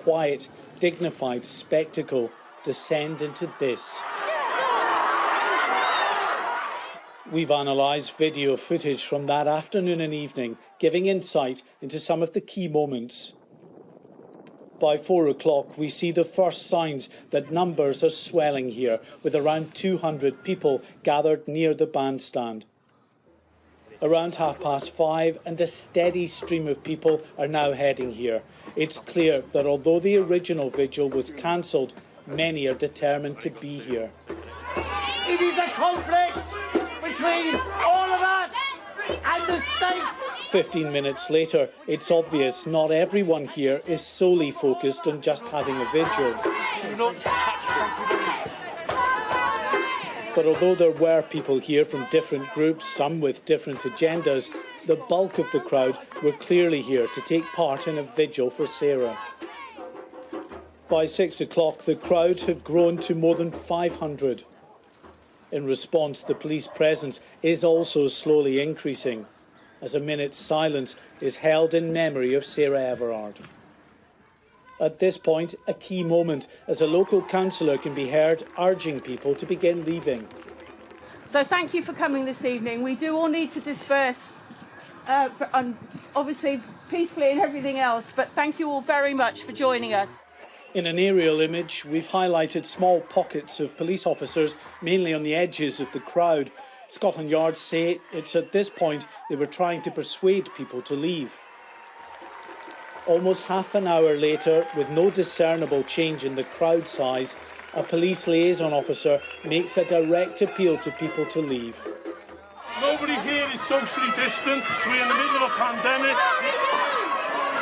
quiet, dignified spectacle descend into this. We've analysed video footage from that afternoon and evening, giving insight into some of the key moments. By 4 o'clock, we see the first signs that numbers are swelling here, with around 200 people gathered near the bandstand. Around 5:30, and a steady stream of people are now heading here. It's clear that although the original vigil was cancelled, many are determined to be here. It is a conflict between all of us and the state. 15 minutes later, it's obvious not everyone here is solely focused on just having a vigil. Do not touch them. But although there were people here from different groups, some with different agendas, the bulk of the crowd were clearly here to take part in a vigil for Sarah. By 6 o'clock, the crowd had grown to more than 500. In response, the police presence is also slowly increasing, as a minute's silence is held in memory of Sarah Everard. At this point, a key moment, as a local councillor can be heard urging people to begin leaving. So thank you for coming this evening. We do all need to disperse, obviously peacefully and everything else, but thank you all very much for joining us. In an aerial image, we've highlighted small pockets of police officers, mainly on the edges of the crowd. Scotland Yard say it's at this point they were trying to persuade people to leave. Almost half an hour later, with no discernible change in the crowd size, a police liaison officer makes a direct appeal to people to leave. Nobody here is socially distant. We're in the middle of a pandemic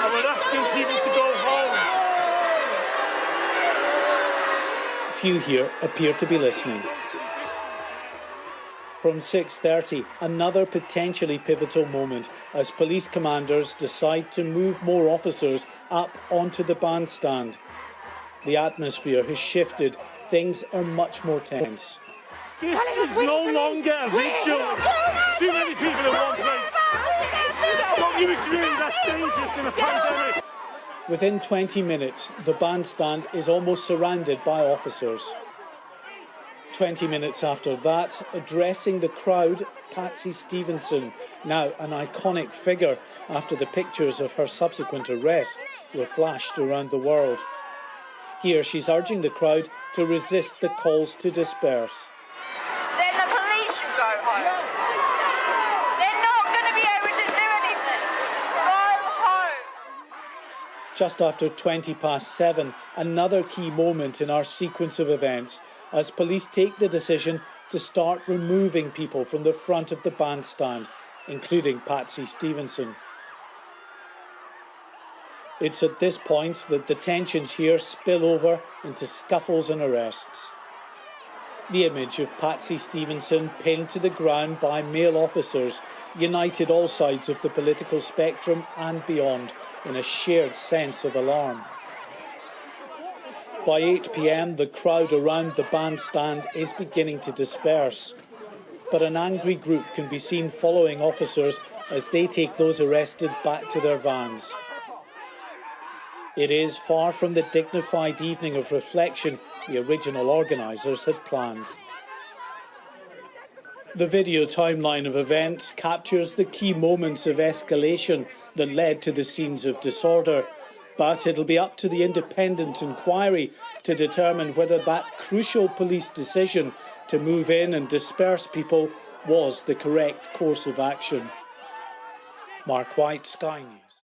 and we're asking people to go home. Few here appear to be listening. From 6:30, another potentially pivotal moment as police commanders decide to move more officers up onto the bandstand. The atmosphere has shifted. Things are much more tense. This is no longer a vigil. Too many people in one place. Don't you agree that's dangerous in a pandemic? Within 20 minutes, the bandstand is almost surrounded by officers. 20 minutes after that, addressing the crowd, Patsy Stevenson, now an iconic figure after the pictures of her subsequent arrest were flashed around the world. Here she's urging the crowd to resist the calls to disperse. Then the police should go home. They're not going to be able to do anything. Go home. Just after 7:20, another key moment in our sequence of events as police take the decision to start removing people from the front of the bandstand, including Patsy Stevenson. It's at this point that the tensions here spill over into scuffles and arrests. The image of Patsy Stevenson pinned to the ground by male officers united all sides of the political spectrum and beyond in a shared sense of alarm. By 8 p.m, the crowd around the bandstand is beginning to disperse. But an angry group can be seen following officers as they take those arrested back to their vans. It is far from the dignified evening of reflection the original organisers had planned. The video timeline of events captures the key moments of escalation that led to the scenes of disorder. But it'll be up to the independent inquiry to determine whether that crucial police decision to move in and disperse people was the correct course of action. Mark White, Sky News.